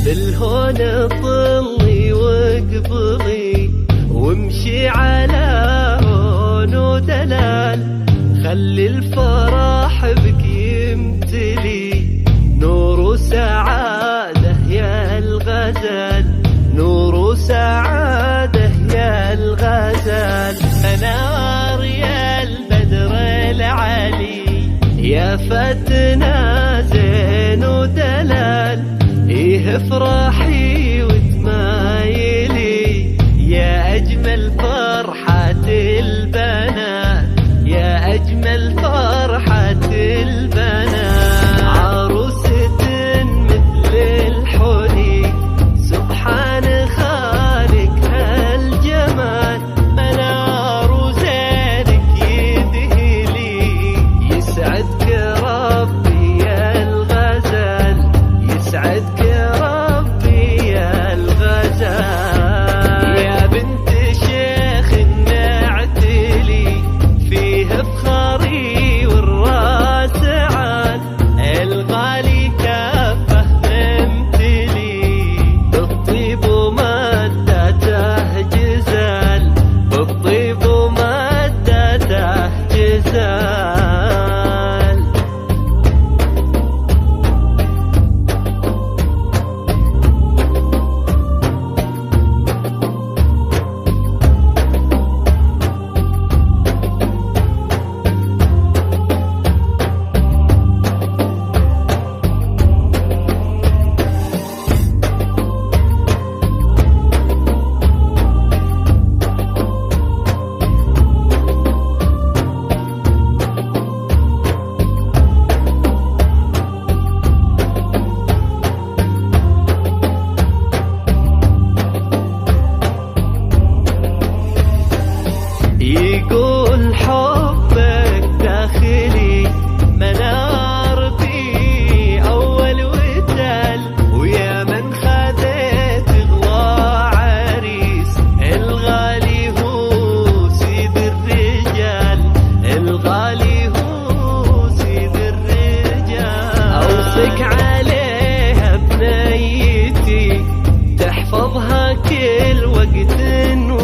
بالهون طلي واقبضي وامشي على هون ودلال، خلي الفرح بك يمتلي نور وسعادة يا الغزال، نور وسعادة يا الغزال. منار يا البدر العلي يا فتنا زين ودلال، إيه افرحي وتمايلي يا أجمل فرحة البنات، يا أجمل فرحة البنات. عروسة مثل الحلي سبحان خالق هالجمال، منار وزينك يدهلي يسعدك ربي يا الغزال، يسعدك ربي يا الغزال. يا بنت شيخ النعتلي فيه افخاري والراس عال، الغالي كافه امتلي بالطيب ومدته جزال، بالطيب ومدته جزال. يقول حبك داخلي منار في أول وتل، ويا من خذيت غلا عريس الغالي هو سيد الرجال، الغالي هو سيد الرجال. أوصيك عليها بنيتي تحفظها كل وقت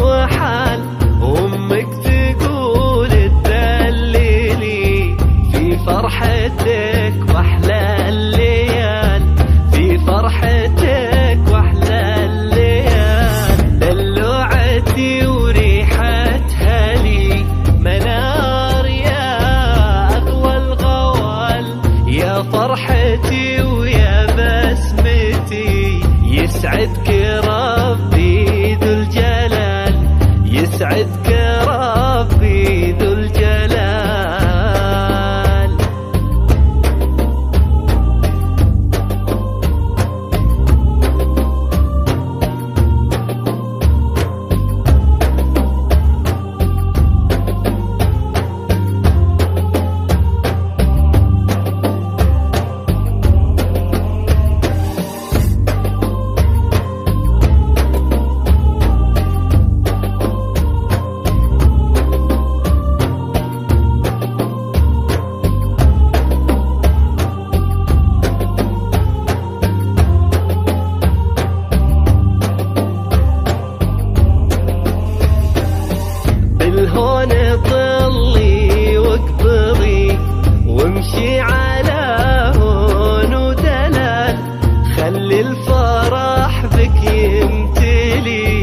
وحال، أمك تقول تدللي في فرحتك وأحلى الليال، في فرحتك وأحلى الليال. دلوعتي وريحتها لي منار يا أغوى الغوال، يا فرحتي ويا بسمتي يسعدك ربي ذو الجلال، يسعدك ربي ذو الجلال. بالهون طلي واقبضي وامشي على هون ودلال، خلي الفرح بك يمتلي